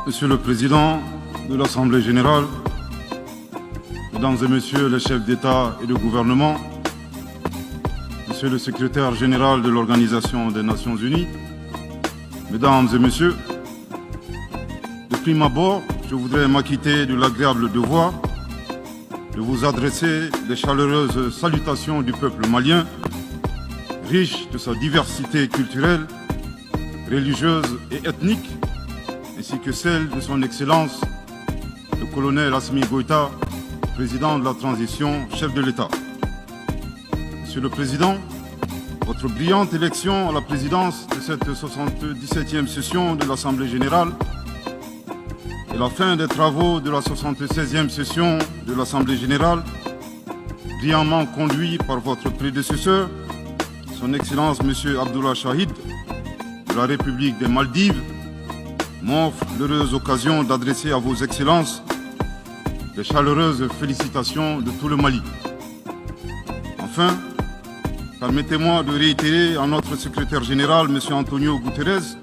Monsieur le Président de l'Assemblée générale, Mesdames et Messieurs les chefs d'État et de gouvernement, Monsieur le Secrétaire général de l'Organisation des Nations Unies, Mesdames et Messieurs, de prime abord, je voudrais m'acquitter de l'agréable devoir de vous adresser les chaleureuses salutations du peuple malien, riche de sa diversité culturelle, religieuse et ethnique, ainsi que celle de son Excellence, le colonel Assimi Goïta, président de la transition, chef de l'État. Monsieur le Président, votre brillante élection à la présidence de cette 77e session de l'Assemblée générale et la fin des travaux de la 76e session de l'Assemblée générale, brillamment conduit par votre prédécesseur, son Excellence M. Abdullah Shahid, de la République des Maldives, m'offre l'heureuse occasion d'adresser à vos Excellences les chaleureuses félicitations de tout le Mali. Enfin, permettez-moi de réitérer à notre secrétaire général, M. Antonio Guterres,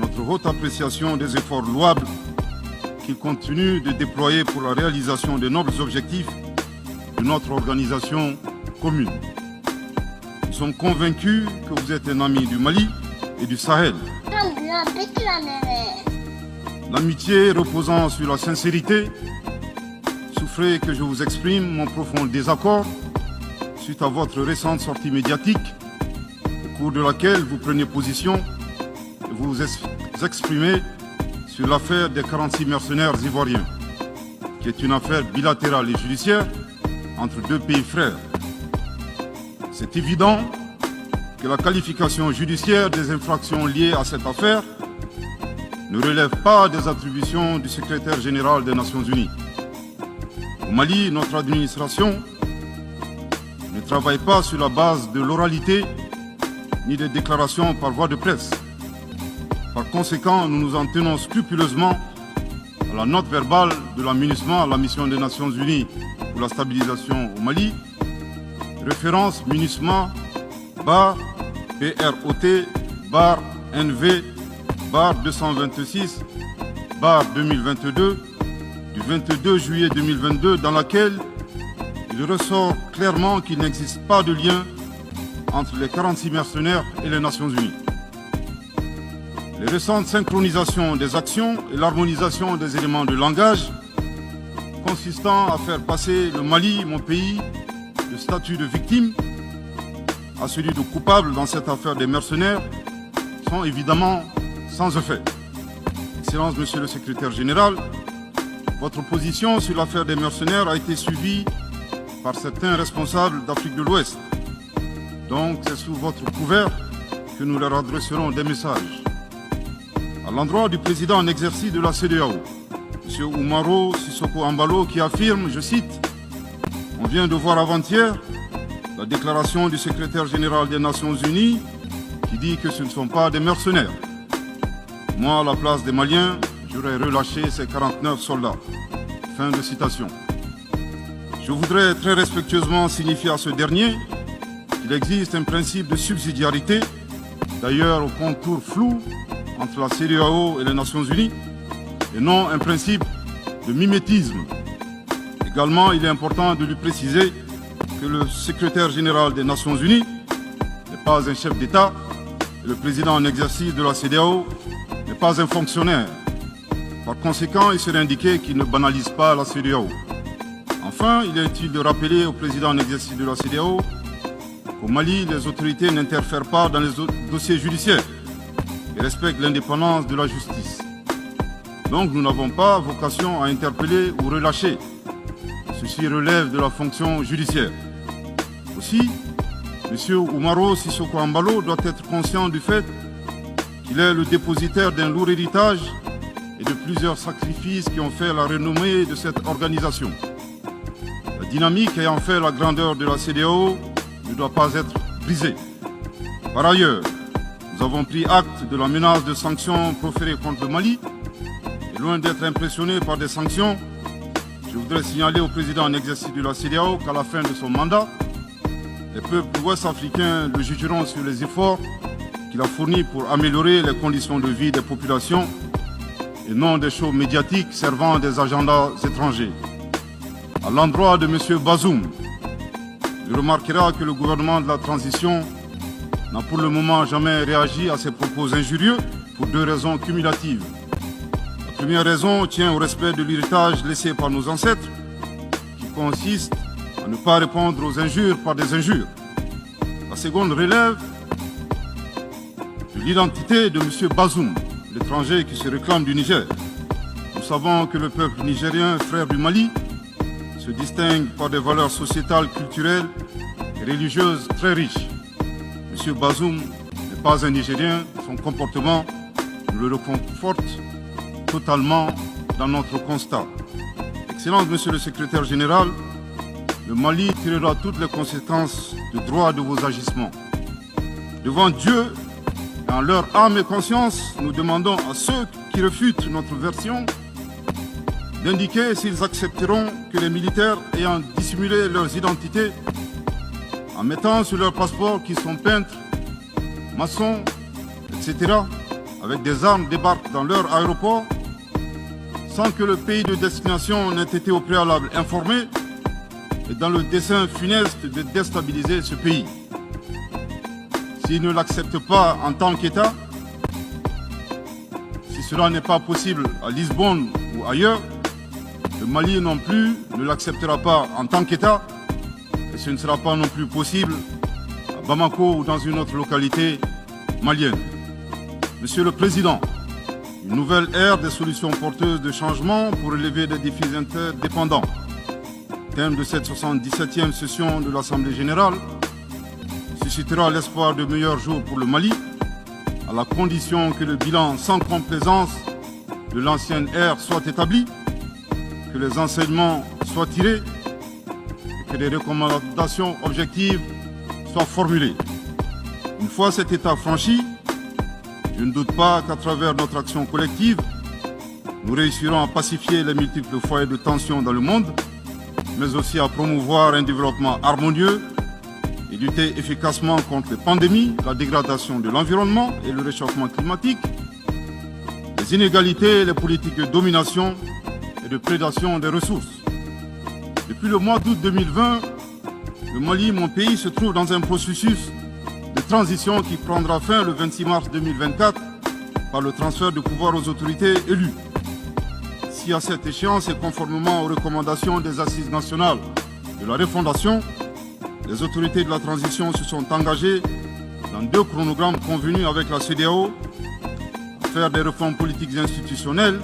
notre haute appréciation des efforts louables qu'il continue de déployer pour la réalisation des nobles objectifs de notre organisation commune. Nous sommes convaincus que vous êtes un ami du Mali et du Sahel. L'amitié reposant sur la sincérité, souffrez que je vous exprime mon profond désaccord suite à votre récente sortie médiatique, au cours de laquelle vous prenez position et vous exprimez sur l'affaire des 46 mercenaires ivoiriens, qui est une affaire bilatérale et judiciaire entre deux pays frères. C'est évident que la qualification judiciaire des infractions liées à cette affaire ne relève pas des attributions du secrétaire général des Nations Unies. Au Mali, notre administration ne travaille pas sur la base de l'oralité ni des déclarations par voie de presse. Par conséquent, nous nous en tenons scrupuleusement à la note verbale de la MINUSMA, la mission des Nations Unies pour la stabilisation au Mali, référence MINUSMA bar PROT bar NV bar 226 bar 2022 du 22 juillet 2022, dans laquelle il ressort clairement qu'il n'existe pas de lien entre les 46 mercenaires et les Nations Unies. Les récentes synchronisations des actions et l'harmonisation des éléments de langage consistant à faire passer le Mali, mon pays, du statut de victime à celui de coupable dans cette affaire des mercenaires sont évidemment sans effet. Excellence, Monsieur le Secrétaire général, votre position sur l'affaire des mercenaires a été suivie par certains responsables d'Afrique de l'Ouest. Donc c'est sous votre couvert que nous leur adresserons des messages. À l'endroit du président en exercice de la CEDEAO, M. Umaro Sissoko Embalo, qui affirme, je cite, « On vient de voir avant-hier la déclaration du secrétaire général des Nations Unies qui dit que ce ne sont pas des mercenaires. Moi, à la place des Maliens, j'aurais relâché ces 49 soldats. » Fin de citation. Je voudrais très respectueusement signifier à ce dernier qu'il existe un principe de subsidiarité, d'ailleurs au contour flou entre la CEDEAO et les Nations Unies, et non un principe de mimétisme. Également, il est important de lui préciser que le secrétaire général des Nations Unies n'est pas un chef d'État et le président en exercice de la CEDEAO n'est pas un fonctionnaire. Par conséquent, il serait indiqué qu'il ne banalise pas la CEDEAO. Enfin, il est utile de rappeler au président en exercice de la CEDEAO qu'au Mali, les autorités n'interfèrent pas dans les dossiers judiciaires et respectent l'indépendance de la justice. Donc, nous n'avons pas vocation à interpeller ou relâcher. Ceci relève de la fonction judiciaire. Aussi, M. Umaro Sissoko Embalo doit être conscient du fait qu'il est le dépositaire d'un lourd héritage et de plusieurs sacrifices qui ont fait la renommée de cette organisation. La dynamique ayant fait la grandeur de la CEDEAO ne doit pas être brisée. Par ailleurs, nous avons pris acte de la menace de sanctions proférées contre le Mali. Et loin d'être impressionnés par des sanctions, je voudrais signaler au président en exercice de la CEDEAO qu'à la fin de son mandat, les peuples ouest-africains le jugeront sur les efforts qu'il a fournis pour améliorer les conditions de vie des populations et non des shows médiatiques servant des agendas étrangers. À l'endroit de M. Bazoum, il remarquera que le gouvernement de la transition n'a pour le moment jamais réagi à ces propos injurieux pour deux raisons cumulatives. La première raison tient au respect de l'héritage laissé par nos ancêtres, qui consiste à ne pas répondre aux injures par des injures. La seconde relève de l'identité de M. Bazoum, l'étranger qui se réclame du Niger. Nous savons que le peuple nigérien, frère du Mali, se distingue par des valeurs sociétales, culturelles et religieuses très riches. M. Bazoum n'est pas un Nigérien, son comportement nous le reconforte totalement dans notre constat. Excellence, Monsieur le Secrétaire général, le Mali tirera toutes les conséquences de droit de vos agissements. Devant Dieu et en leur âme et conscience, nous demandons à ceux qui refutent notre version d'indiquer s'ils accepteront que les militaires ayant dissimulé leurs identités en mettant sur leur passeport qu'ils sont peintres, maçons, etc., avec des armes débarquent dans leur aéroport sans que le pays de destination n'ait été au préalable informé et dans le dessein funeste de déstabiliser ce pays. S'ils ne l'acceptent pas en tant qu'État, si cela n'est pas possible à Lisbonne ou ailleurs, le Mali non plus ne l'acceptera pas en tant qu'État et ce ne sera pas non plus possible à Bamako ou dans une autre localité malienne. Monsieur le Président, une nouvelle ère des solutions porteuses de changement pour relever des défis interdépendants. Thème de cette 77e session de l'Assemblée générale suscitera l'espoir de meilleurs jours pour le Mali, à la condition que le bilan sans complaisance de l'ancienne ère soit établi, que les enseignements soient tirés et que des recommandations objectives soient formulées. Une fois cet état franchi, je ne doute pas qu'à travers notre action collective, nous réussirons à pacifier les multiples foyers de tension dans le monde, mais aussi à promouvoir un développement harmonieux et lutter efficacement contre les pandémies, la dégradation de l'environnement et le réchauffement climatique, les inégalités, les politiques de domination et de prédation des ressources. Depuis le mois d'août 2020, le Mali, mon pays, se trouve dans un processus de transition qui prendra fin le 26 mars 2024 par le transfert de pouvoir aux autorités élues. Si à cette échéance et conformément aux recommandations des assises nationales de la refondation, les autorités de la transition se sont engagées dans deux chronogrammes convenus avec la CEDEAO à faire des réformes politiques et institutionnelles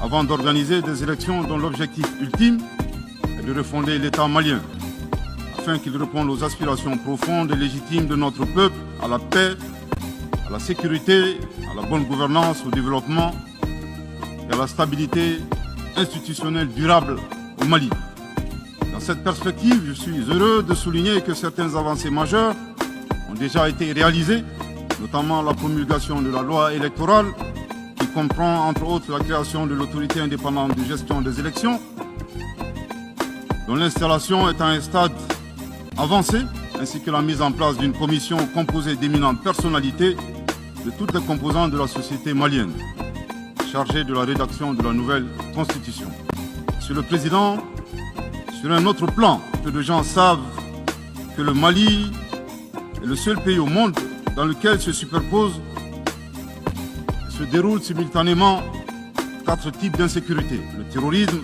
avant d'organiser des élections dont l'objectif ultime est de refonder l'État malien, afin qu'il réponde aux aspirations profondes et légitimes de notre peuple à la paix, à la sécurité, à la bonne gouvernance, au développement et à la stabilité institutionnelle durable au Mali. Dans cette perspective, je suis heureux de souligner que certaines avancées majeures ont déjà été réalisées, notamment la promulgation de la loi électorale qui comprend entre autres la création de l'autorité indépendante de gestion des élections, dont l'installation est à un stade avancé, ainsi que la mise en place d'une commission composée d'éminentes personnalités de toutes les composantes de la société malienne, chargée de la rédaction de la nouvelle constitution. Monsieur le Président, sur un autre plan, peu de gens savent que le Mali est le seul pays au monde dans lequel se superposent et se déroulent simultanément 4 types d'insécurité. Le terrorisme,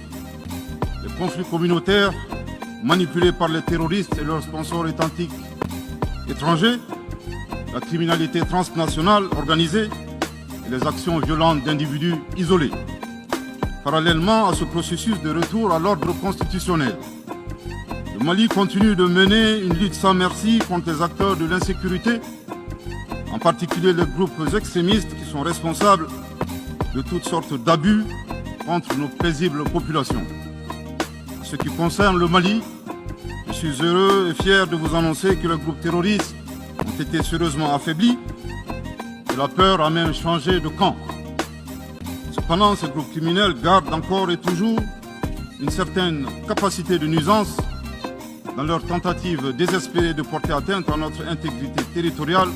les conflits communautaires manipulés par les terroristes et leurs sponsors étatiques étrangers, la criminalité transnationale organisée et les actions violentes d'individus isolés. Parallèlement à ce processus de retour à l'ordre constitutionnel, le Mali continue de mener une lutte sans merci contre les acteurs de l'insécurité, en particulier les groupes extrémistes qui sont responsables de toutes sortes d'abus contre nos paisibles populations. En ce qui concerne le Mali, je suis heureux et fier de vous annoncer que les groupes terroristes ont été sérieusement affaiblis et la peur a même changé de camp. Cependant, ces groupes criminels gardent encore et toujours une certaine capacité de nuisance dans leur tentative désespérée de porter atteinte à notre intégrité territoriale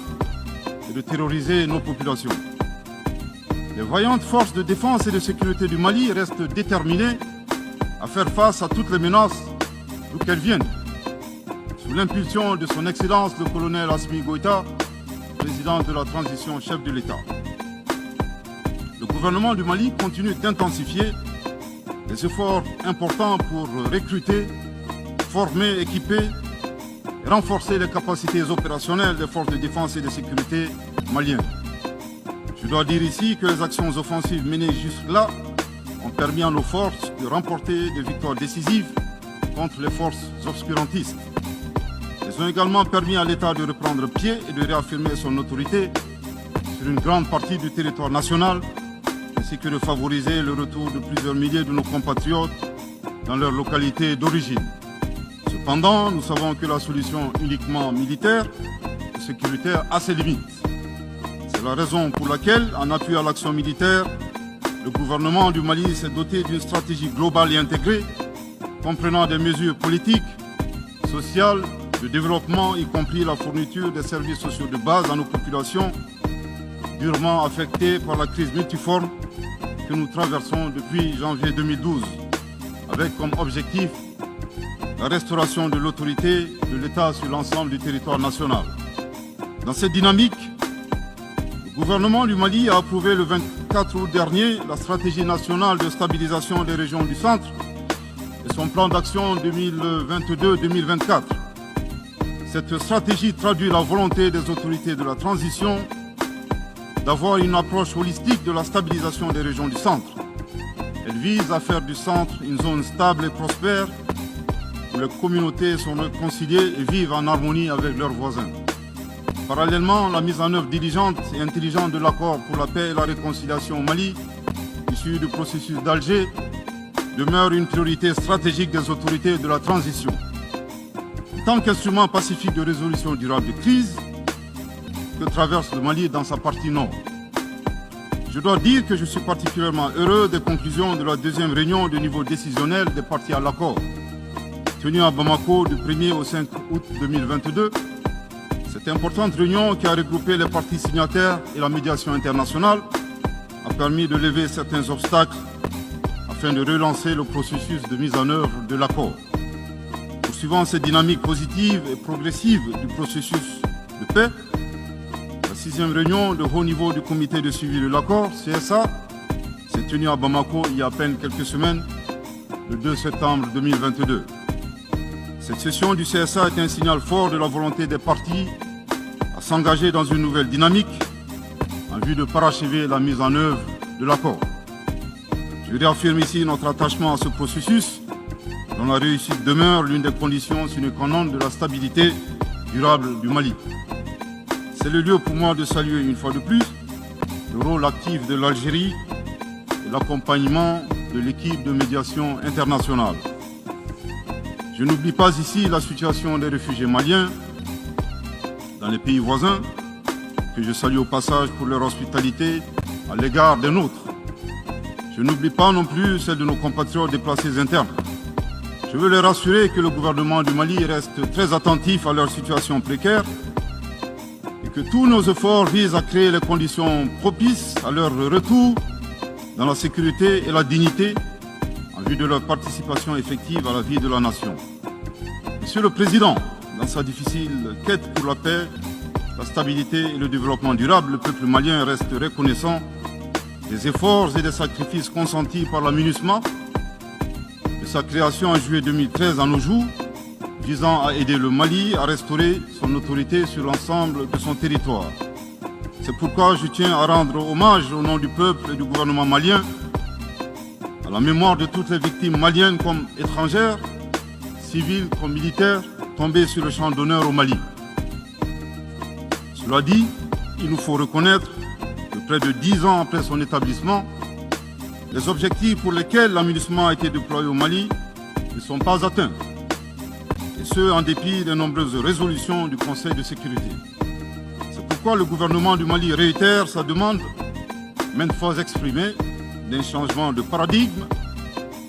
et de terroriser nos populations. Les vaillantes forces de défense et de sécurité du Mali restent déterminées à faire face à toutes les menaces, d'où qu'elles viennent. Sous l'impulsion de son Excellence le colonel Assimi Goïta, président de la transition, chef de l'État. Le gouvernement du Mali continue d'intensifier les efforts importants pour recruter, former, équiper et renforcer les capacités opérationnelles des forces de défense et de sécurité maliennes. Je dois dire ici que les actions offensives menées jusque-là ont permis à nos forces de remporter des victoires décisives contre les forces obscurantistes. Elles ont également permis à l'État de reprendre pied et de réaffirmer son autorité sur une grande partie du territoire national, ainsi que de favoriser le retour de plusieurs milliers de nos compatriotes dans leur localité d'origine. Cependant, nous savons que la solution uniquement militaire et sécuritaire a ses limites. C'est la raison pour laquelle, en appui à l'action militaire, le gouvernement du Mali s'est doté d'une stratégie globale et intégrée, comprenant des mesures politiques, sociales, de développement, y compris la fourniture des services sociaux de base à nos populations durement affectées par la crise multiforme que nous traversons depuis janvier 2012, avec comme objectif la restauration de l'autorité de l'État sur l'ensemble du territoire national. Dans cette dynamique, le gouvernement du Mali a approuvé le 24 août dernier la stratégie nationale de stabilisation des régions du centre et son plan d'action 2022-2024. Cette stratégie traduit la volonté des autorités de la transition d'avoir une approche holistique de la stabilisation des régions du centre. Elle vise à faire du centre une zone stable et prospère où les communautés sont réconciliées et vivent en harmonie avec leurs voisins. Parallèlement, la mise en œuvre diligente et intelligente de l'accord pour la paix et la réconciliation au Mali, issu du processus d'Alger, demeure une priorité stratégique des autorités de la transition. En tant qu'instrument pacifique de résolution durable de crise que traverse le Mali dans sa partie nord. Je dois dire que je suis particulièrement heureux des conclusions de la deuxième réunion de niveau décisionnel des parties à l'accord, tenue à Bamako du 1er au 5 août 2022. Cette importante réunion qui a regroupé les parties signataires et la médiation internationale a permis de lever certains obstacles afin de relancer le processus de mise en œuvre de l'accord. Poursuivant cette dynamique positive et progressive du processus de paix, la 6e réunion de haut niveau du comité de suivi de l'accord, CSA, s'est tenue à Bamako il y a à peine quelques semaines, le 2 septembre 2022. Cette session du CSA est un signal fort de la volonté des parties à s'engager dans une nouvelle dynamique en vue de parachever la mise en œuvre de l'accord. Je réaffirme ici notre attachement à ce processus dont la réussite demeure l'une des conditions sine qua non de la stabilité durable du Mali. C'est le lieu pour moi de saluer une fois de plus le rôle actif de l'Algérie et l'accompagnement de l'équipe de médiation internationale. Je n'oublie pas ici la situation des réfugiés maliens dans les pays voisins, que je salue au passage pour leur hospitalité à l'égard des nôtres. Je n'oublie pas non plus celle de nos compatriotes déplacés internes. Je veux les rassurer que le gouvernement du Mali reste très attentif à leur situation précaire et que tous nos efforts visent à créer les conditions propices à leur retour dans la sécurité et la dignité en vue de leur participation effective à la vie de la nation. Monsieur le Président, dans sa difficile quête pour la paix, la stabilité et le développement durable, le peuple malien reste reconnaissant des efforts et des sacrifices consentis par la MINUSMA de sa création en juillet 2013 à nos jours, visant à aider le Mali à restaurer son autorité sur l'ensemble de son territoire. C'est pourquoi je tiens à rendre hommage au nom du peuple et du gouvernement malien à la mémoire de toutes les victimes maliennes comme étrangères, civiles comme militaires, tombées sur le champ d'honneur au Mali. Cela dit, il nous faut reconnaître que près de 10 ans après son établissement, les objectifs pour lesquels l'aménagement a été déployé au Mali ne sont pas atteints, et ce en dépit des nombreuses résolutions du Conseil de sécurité. C'est pourquoi le gouvernement du Mali réitère sa demande, maintes fois exprimée, d'un changement de paradigme,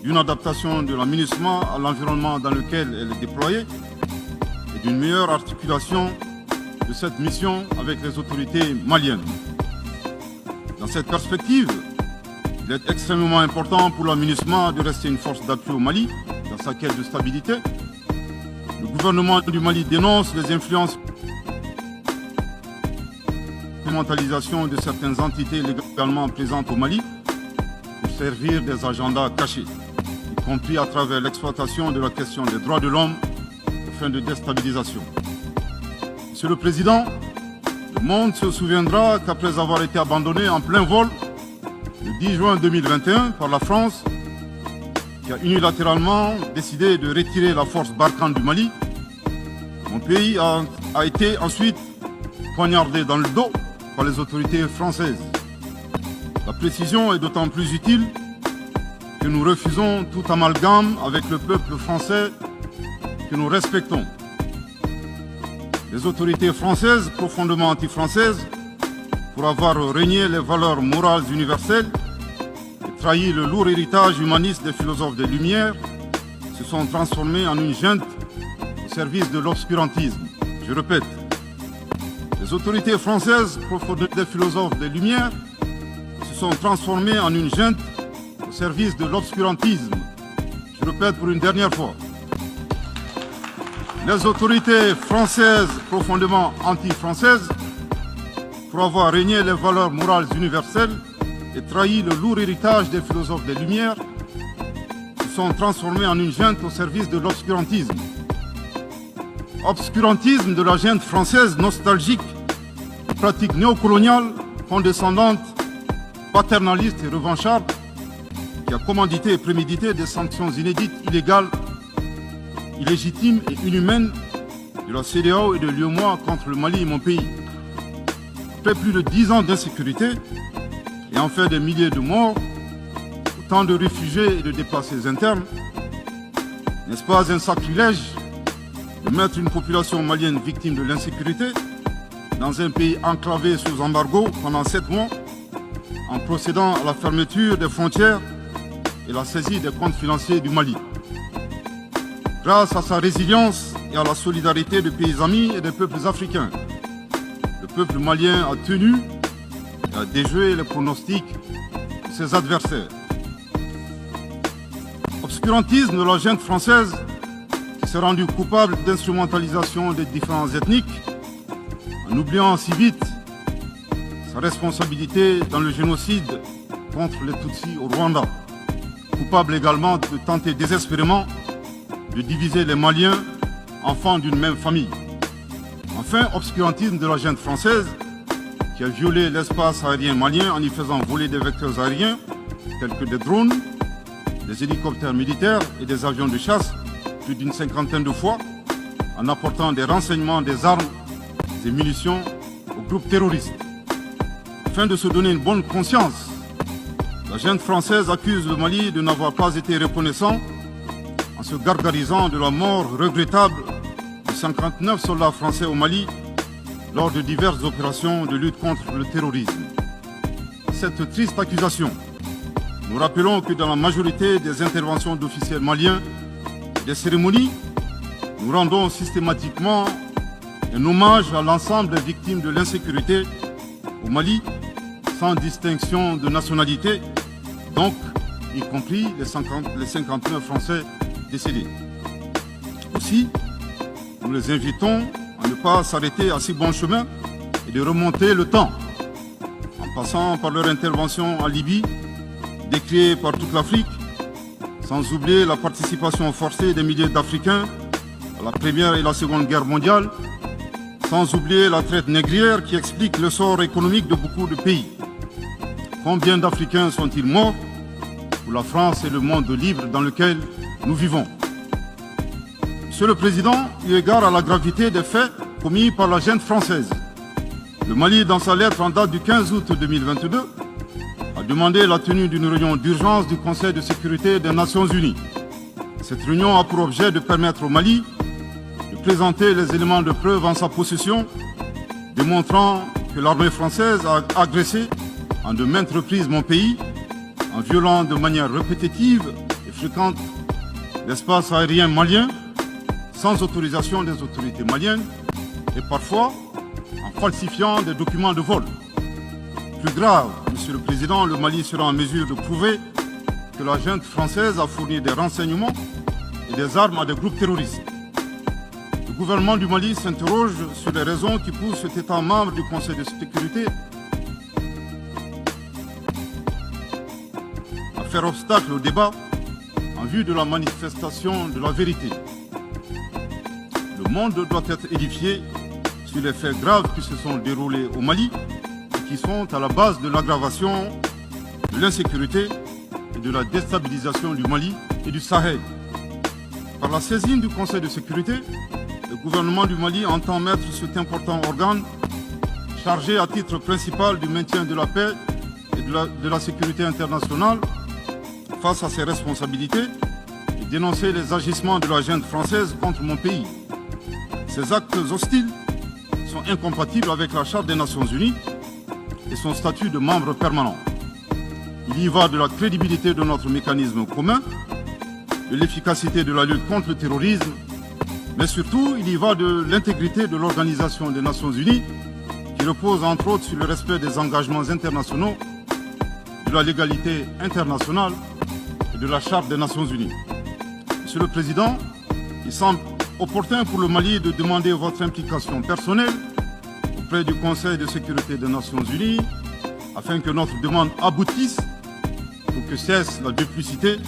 d'une adaptation de l'aménagement à l'environnement dans lequel elle est déployée et d'une meilleure articulation de de cette mission avec les autorités maliennes. Dans cette perspective, il est extrêmement important pour la MINUSMA de rester une force d'appui au Mali dans sa quête de stabilité. Le gouvernement du Mali dénonce les influences mentalisation de certaines entités légalement présentes au Mali pour servir des agendas cachés, y compris à travers l'exploitation de la question des droits de l'homme aux fins de déstabilisation. Monsieur le Président, le monde se souviendra qu'après avoir été abandonné en plein vol le 10 juin 2021 par la France, qui a unilatéralement décidé de retirer la force Barkhane du Mali, mon pays a été ensuite poignardé dans le dos par les autorités françaises. La précision est d'autant plus utile que nous refusons tout amalgame avec le peuple français que nous respectons. Les autorités françaises, profondément anti-françaises, pour avoir renié les valeurs morales universelles et trahi le lourd héritage humaniste des philosophes des Lumières, se sont transformées en une junte au service de l'obscurantisme. Je répète, les autorités françaises, profondément des philosophes des Lumières, se sont transformées en une junte au service de l'obscurantisme. Je répète pour une dernière fois. Les autorités françaises, profondément anti-françaises, pour avoir régné les valeurs morales universelles et trahi le lourd héritage des philosophes des Lumières, se sont transformées en une junte au service de l'obscurantisme. Obscurantisme de la junte française nostalgique, pratique néocoloniale, condescendante, paternaliste et revancharde, qui a commandité et prémédité des sanctions inédites, illégales, illégitimes et inhumaines de la CEDEAO et de l'UEMOA contre le Mali et mon pays. Après plus de 10 ans d'insécurité et en fait des milliers de morts, autant de réfugiés et de déplacés internes, n'est-ce pas un sacrilège de mettre une population malienne victime de l'insécurité dans un pays enclavé sous embargo pendant 7 mois, en procédant à la fermeture des frontières et la saisie des comptes financiers du Mali. Grâce à sa résilience et à la solidarité des pays amis et des peuples africains, le peuple malien a tenu et a déjoué les pronostics de ses adversaires. Obscurantisme de la junte française qui s'est rendue coupable d'instrumentalisation des différences ethniques, en oubliant si vite sa responsabilité dans le génocide contre les Tutsis au Rwanda. Coupable également de tenter désespérément de diviser les Maliens, enfants d'une même famille. Enfin, obscurantisme de la junte française qui a violé l'espace aérien malien en y faisant voler des vecteurs aériens tels que des drones, des hélicoptères militaires et des avions de chasse plus d'une 50aine de fois, en apportant des renseignements, des armes, des munitions aux groupes terroristes. Afin de se donner une bonne conscience, la junte française accuse le Mali de n'avoir pas été reconnaissant en se gargarisant de la mort regrettable de 59 soldats français au Mali lors de diverses opérations de lutte contre le terrorisme. À cette triste accusation, nous rappelons que dans la majorité des interventions d'officiels maliens et des cérémonies, nous rendons systématiquement un hommage à l'ensemble des victimes de l'insécurité au Mali, sans distinction de nationalité, donc y compris les 59 Français décédés. Aussi, nous les invitons à ne pas s'arrêter à si bon chemin et de remonter le temps, en passant par leur intervention en Libye, décriée par toute l'Afrique, sans oublier la participation forcée des milliers d'Africains à la Première et la Seconde Guerre mondiale, sans oublier la traite négrière qui explique le sort économique de beaucoup de pays. Combien d'Africains sont-ils morts pour la France et le monde libre dans lequel nous vivons? Monsieur le Président, eu égard à la gravité des faits commis par la junte française, le Mali, dans sa lettre en date du 15 août 2022, a demandé la tenue d'une réunion d'urgence du Conseil de sécurité des Nations Unies. Cette réunion a pour objet de permettre au Mali de présenter les éléments de preuve en sa possession, démontrant que l'armée française a agressé en de maintes reprises mon pays, en violant de manière répétitive et fréquente l'espace aérien malien, sans autorisation des autorités maliennes, et parfois en falsifiant des documents de vol. Plus grave, Monsieur le Président, le Mali sera en mesure de prouver que la junte française a fourni des renseignements et des armes à des groupes terroristes. Le gouvernement du Mali s'interroge sur les raisons qui poussent cet État membre du Conseil de sécurité à faire obstacle au débat en vue de la manifestation de la vérité. Le monde doit être édifié sur les faits graves qui se sont déroulés au Mali et qui sont à la base de l'aggravation de l'insécurité et de la déstabilisation du Mali et du Sahel. Par la saisine du Conseil de sécurité, le gouvernement du Mali entend mettre cet important organe chargé à titre principal du maintien de la paix et de la sécurité internationale face à ses responsabilités et dénoncer les agissements de la junte française contre mon pays. Ces actes hostiles sont incompatibles avec la Charte des Nations Unies et son statut de membre permanent. Il y va de la crédibilité de notre mécanisme commun, de l'efficacité de la lutte contre le terrorisme, mais surtout, il y va de l'intégrité de l'Organisation des Nations Unies, qui repose entre autres sur le respect des engagements internationaux, de la légalité internationale et de la Charte des Nations Unies. Monsieur le Président, il semble opportun pour le Mali de demander votre implication personnelle auprès du Conseil de sécurité des Nations Unies afin que notre demande aboutisse pour que cesse la duplicité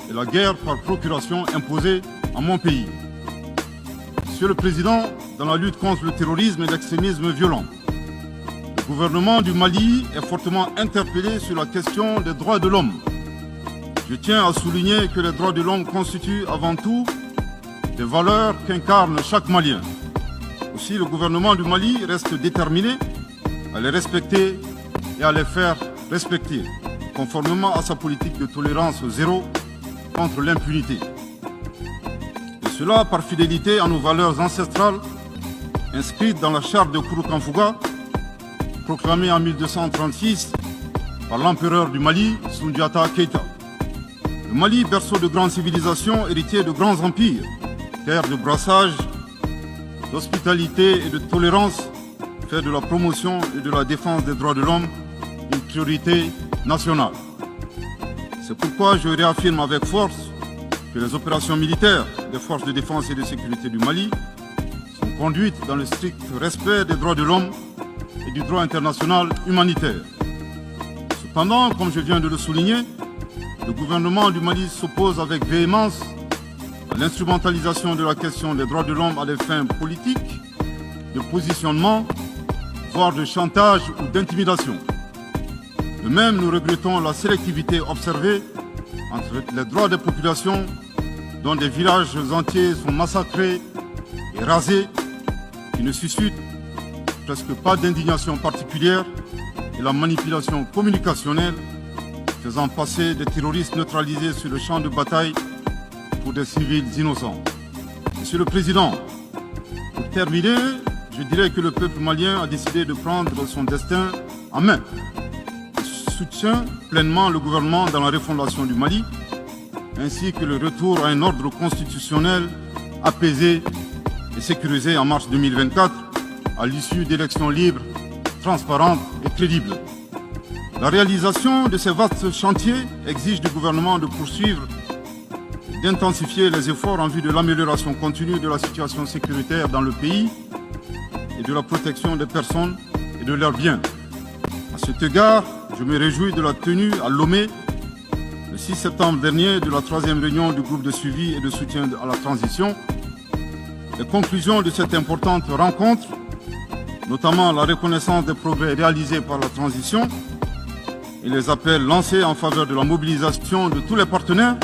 et la guerre par procuration imposée à mon pays. Monsieur le Président, dans la lutte contre le terrorisme et l'extrémisme violent, le gouvernement du Mali est fortement interpellé sur la question des droits de l'homme. Je tiens à souligner que les droits de l'homme constituent avant tout des valeurs qu'incarne chaque Malien. Aussi, le gouvernement du Mali reste déterminé à les respecter et à les faire respecter, conformément à sa politique de tolérance zéro contre l'impunité. Et cela par fidélité à nos valeurs ancestrales inscrites dans la charte de Kouroukanfouga, proclamée en 1236 par l'empereur du Mali, Soundiata Keïta. Le Mali, berceau de grandes civilisations, héritier de grands empires, terre de brassage, d'hospitalité et de tolérance, fait de la promotion et de la défense des droits de l'homme une priorité nationale. C'est pourquoi je réaffirme avec force que les opérations militaires des forces de défense et de sécurité du Mali sont conduites dans le strict respect des droits de l'homme et du droit international humanitaire. Cependant, comme je viens de le souligner, le gouvernement du Mali s'oppose avec véhémence à l'instrumentalisation de la question des droits de l'homme à des fins politiques, de positionnement, voire de chantage ou d'intimidation. De même, nous regrettons la sélectivité observée entre les droits des populations, dont des villages entiers sont massacrés et rasés, qui ne suscitent presque pas d'indignation particulière, et la manipulation communicationnelle faisant passer des terroristes neutralisés sur le champ de bataille pour des civils innocents. Monsieur le Président, pour terminer, je dirais que le peuple malien a décidé de prendre son destin en main. Il soutient pleinement le gouvernement dans la refondation du Mali, ainsi que le retour à un ordre constitutionnel apaisé et sécurisé en mars 2024, à l'issue d'élections libres, transparentes et crédibles. La réalisation de ces vastes chantiers exige du gouvernement de poursuivre et d'intensifier les efforts en vue de l'amélioration continue de la situation sécuritaire dans le pays et de la protection des personnes et de leurs biens. À cet égard, je me réjouis de la tenue à Lomé, le 6 septembre dernier, de la 3e réunion du groupe de suivi et de soutien à la transition. Les conclusions de cette importante rencontre, notamment la reconnaissance des progrès réalisés par la transition et les appels lancés en faveur de la mobilisation de tous les partenaires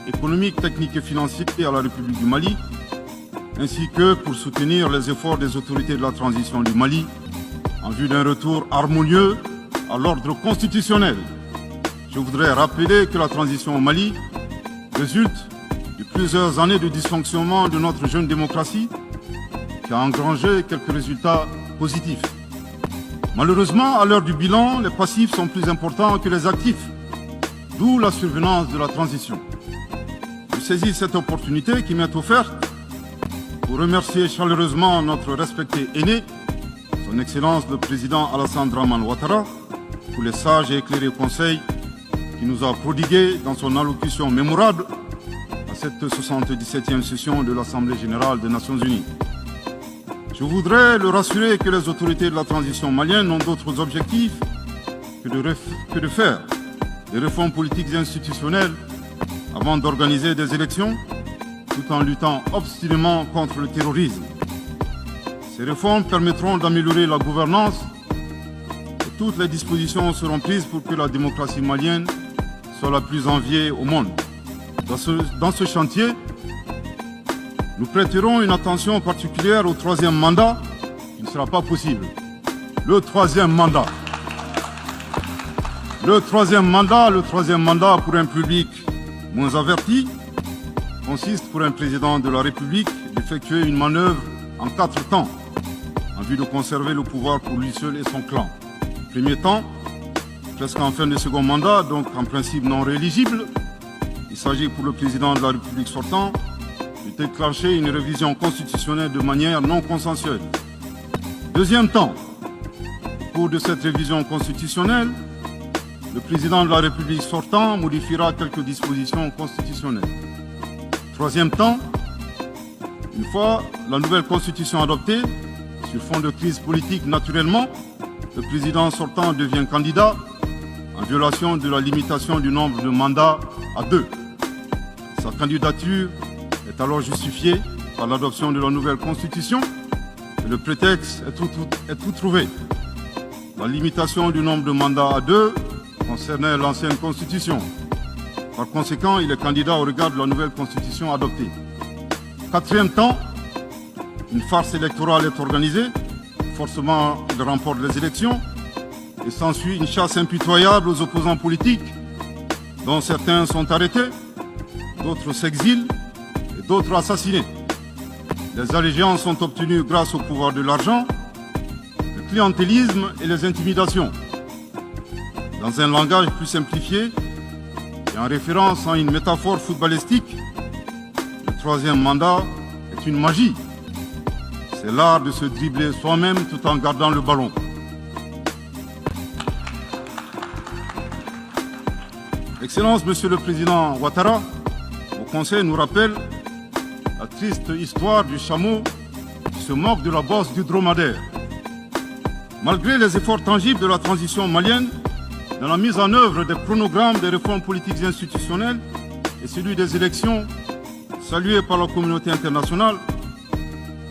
économiques, techniques et financiers à la République du Mali, ainsi que pour soutenir les efforts des autorités de la transition du Mali en vue d'un retour harmonieux à l'ordre constitutionnel. Je voudrais rappeler que la transition au Mali résulte de plusieurs années de dysfonctionnement de notre jeune démocratie qui a engrangé quelques résultats positifs. Malheureusement, à l'heure du bilan, les passifs sont plus importants que les actifs, d'où la survenance de la transition. Je saisis cette opportunité qui m'est offerte pour remercier chaleureusement notre respecté aîné, son Excellence le Président Alassane Dramane Ouattara, pour les sages et éclairés conseils qu'il nous a prodigués dans son allocution mémorable à cette 77e session de l'Assemblée générale des Nations unies. Je voudrais le rassurer que les autorités de la transition malienne n'ont d'autres objectifs que de faire des réformes politiques et institutionnelles avant d'organiser des élections, tout en luttant obstinément contre le terrorisme. Ces réformes permettront d'améliorer la gouvernance et toutes les dispositions seront prises pour que la démocratie malienne soit la plus enviée au monde. Dans ce chantier, nous prêterons une attention particulière au troisième mandat, qui ne sera pas possible. Le troisième mandat pour un public moins averti consiste pour un président de la République d'effectuer une manœuvre en 4 temps, en vue de conserver le pouvoir pour lui seul et son clan. Premier temps, presque en fin de second mandat, donc en principe non rééligible, il s'agit pour le président de la République sortant de déclencher une révision constitutionnelle de manière non consensuelle. Deuxième temps, au cours de cette révision constitutionnelle, le président de la République sortant modifiera quelques dispositions constitutionnelles. Troisième temps, une fois la nouvelle constitution adoptée, sur fond de crise politique naturellement, le président sortant devient candidat en violation de la limitation du nombre de mandats à 2. Sa candidature est alors justifiée par l'adoption de la nouvelle constitution et le prétexte est tout trouvé. La limitation du nombre de mandats à 2 concernait l'ancienne constitution. Par conséquent, il est candidat au regard de la nouvelle constitution adoptée. Quatrième temps, une farce électorale est organisée. Forcément, il remporte les élections et s'ensuit une chasse impitoyable aux opposants politiques, dont certains sont arrêtés, d'autres s'exilent et d'autres assassinés. Les allégeances sont obtenues grâce au pouvoir de l'argent, le clientélisme et les intimidations. Dans un langage plus simplifié et en référence à une métaphore footballistique, le troisième mandat est une magie. C'est l'art de se dribbler soi-même tout en gardant le ballon. Excellence, Monsieur le Président Ouattara, au Conseil nous rappelle la triste histoire du chameau qui se moque de la bosse du dromadaire. Malgré les efforts tangibles de la transition malienne, dans la mise en œuvre des chronogrammes des réformes politiques et institutionnelles et celui des élections, salué par la communauté internationale,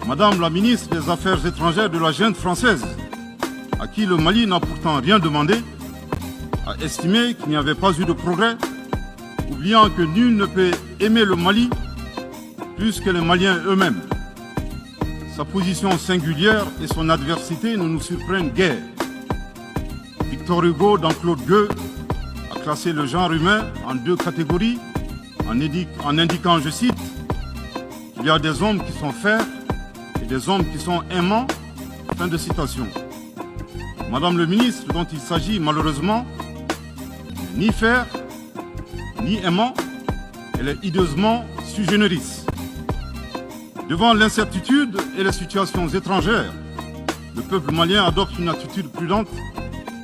Madame la ministre des Affaires étrangères de la junte française, à qui le Mali n'a pourtant rien demandé, a estimé qu'il n'y avait pas eu de progrès, oubliant que nul ne peut aimer le Mali plus que les Maliens eux-mêmes. Sa position singulière et son adversité ne nous surprennent guère. Victor Hugo, dans Claude Gueux, a classé le genre humain en 2 catégories, en indiquant, je cite, qu'il y a des hommes qui sont fers et des hommes qui sont aimants. Fin de citation. Madame le ministre, dont il s'agit malheureusement, n'est ni fer, ni aimant, elle est hideusement sui generis. Devant l'incertitude et les situations étrangères, le peuple malien adopte une attitude prudente.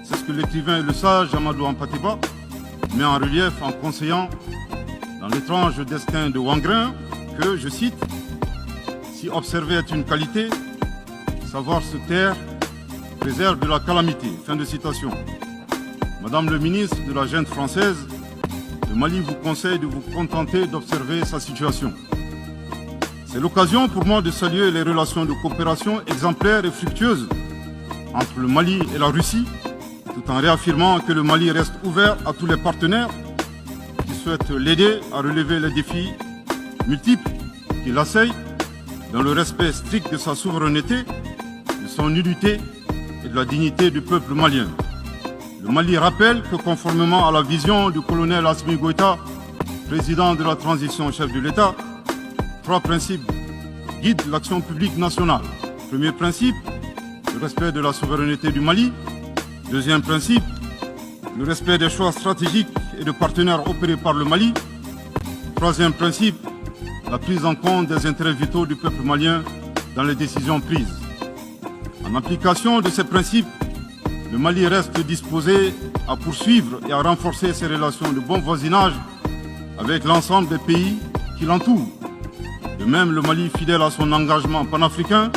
C'est ce que l'écrivain et le sage Amadou Hampâté-Bâ met en relief en conseillant dans l'étrange destin de Wangrin que, je cite, « Si observer est une qualité, savoir se taire préserve de la calamité. » Fin de citation. Madame le ministre de la junte française, le Mali vous conseille de vous contenter d'observer sa situation. C'est l'occasion pour moi de saluer les relations de coopération exemplaires et fructueuses entre le Mali et la Russie, tout en réaffirmant que le Mali reste ouvert à tous les partenaires qui souhaitent l'aider à relever les défis multiples qui l'assaillent dans le respect strict de sa souveraineté, de son unité et de la dignité du peuple malien. Le Mali rappelle que conformément à la vision du colonel Assimi Goïta, président de la transition chef de l'État, 3 principes guident l'action publique nationale. Premier principe, le respect de la souveraineté du Mali. Deuxième principe, le respect des choix stratégiques et de partenaires opérés par le Mali. Troisième principe, la prise en compte des intérêts vitaux du peuple malien dans les décisions prises. En application de ces principes, le Mali reste disposé à poursuivre et à renforcer ses relations de bon voisinage avec l'ensemble des pays qui l'entourent. De même, le Mali, fidèle à son engagement panafricain,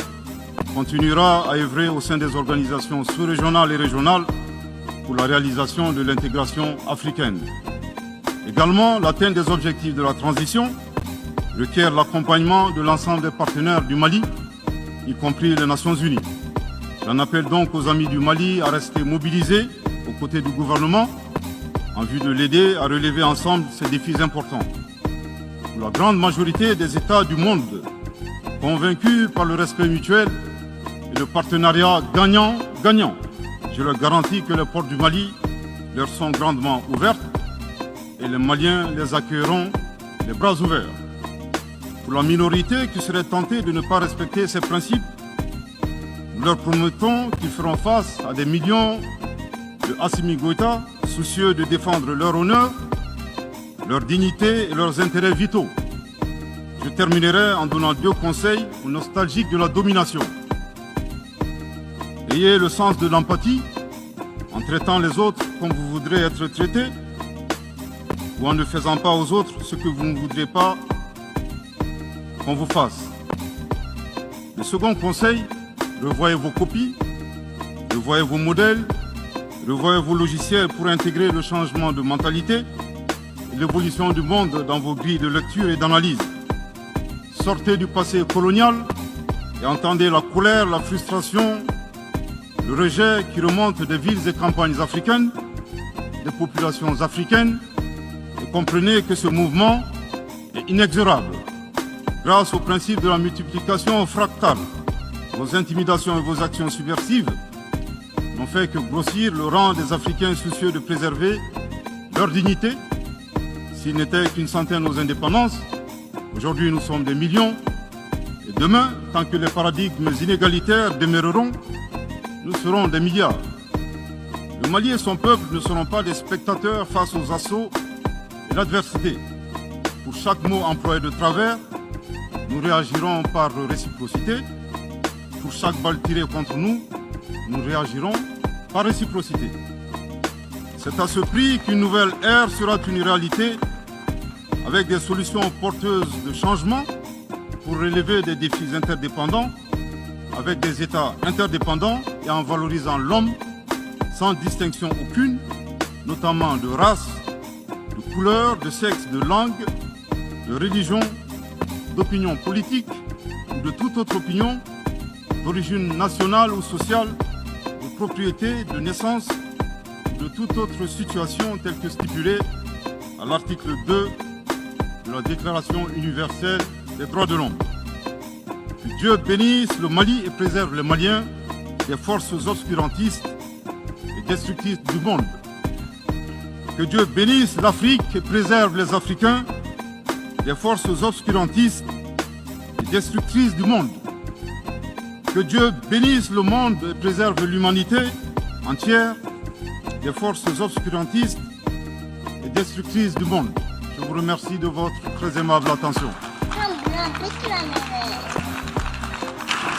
continuera à œuvrer au sein des organisations sous-régionales et régionales pour la réalisation de l'intégration africaine. Également, l'atteinte des objectifs de la transition requiert l'accompagnement de l'ensemble des partenaires du Mali, y compris les Nations Unies. J'en appelle donc aux amis du Mali à rester mobilisés aux côtés du gouvernement en vue de l'aider à relever ensemble ces défis importants. Pour la grande majorité des États du monde, convaincus par le respect mutuel et le partenariat gagnant-gagnant, je leur garantis que les portes du Mali leur sont grandement ouvertes et les Maliens les accueilleront les bras ouverts. Pour la minorité qui serait tentée de ne pas respecter ces principes, nous leur promettons qu'ils feront face à des millions de Assimi Goïta soucieux de défendre leur honneur, leur dignité et leurs intérêts vitaux. Je terminerai en donnant 2 conseils aux nostalgiques de la domination. Ayez le sens de l'empathie en traitant les autres comme vous voudrez être traités ou en ne faisant pas aux autres ce que vous ne voudrez pas qu'on vous fasse. Le second conseil, revoyez vos copies, revoyez vos modèles, revoyez vos logiciels pour intégrer le changement de mentalité et l'évolution du monde dans vos grilles de lecture et d'analyse. Sortez du passé colonial et entendez la colère, la frustration, le rejet qui remonte des villes et campagnes africaines, des populations africaines, et comprenez que ce mouvement est inexorable. Grâce au principe de la multiplication fractale, vos intimidations et vos actions subversives n'ont fait que grossir le rang des Africains soucieux de préserver leur dignité. S'ils n'étaient qu'une centaine aux indépendances, aujourd'hui nous sommes des millions. Et demain, tant que les paradigmes inégalitaires demeureront, nous serons des milliards. Le Mali et son peuple ne seront pas des spectateurs face aux assauts et l'adversité. Pour chaque mot employé de travers, nous réagirons par réciprocité. Pour chaque balle tirée contre nous, nous réagirons par réciprocité. C'est à ce prix qu'une nouvelle ère sera une réalité avec des solutions porteuses de changement pour relever des défis interdépendants, avec des États interdépendants et en valorisant l'homme sans distinction aucune, notamment de race, de couleur, de sexe, de langue, de religion, d'opinion politique ou de toute autre opinion, d'origine nationale ou sociale, de propriété, de naissance ou de toute autre situation telle que stipulée à l'article 2 de la Déclaration universelle des droits de l'homme. Que Dieu bénisse le Mali et préserve les Maliens des forces obscurantistes et destructrices du monde. Que Dieu bénisse l'Afrique et préserve les Africains des forces obscurantistes et destructrices du monde. Que Dieu bénisse le monde et préserve l'humanité entière des forces obscurantistes et destructrices du monde. Je vous remercie de votre très aimable attention.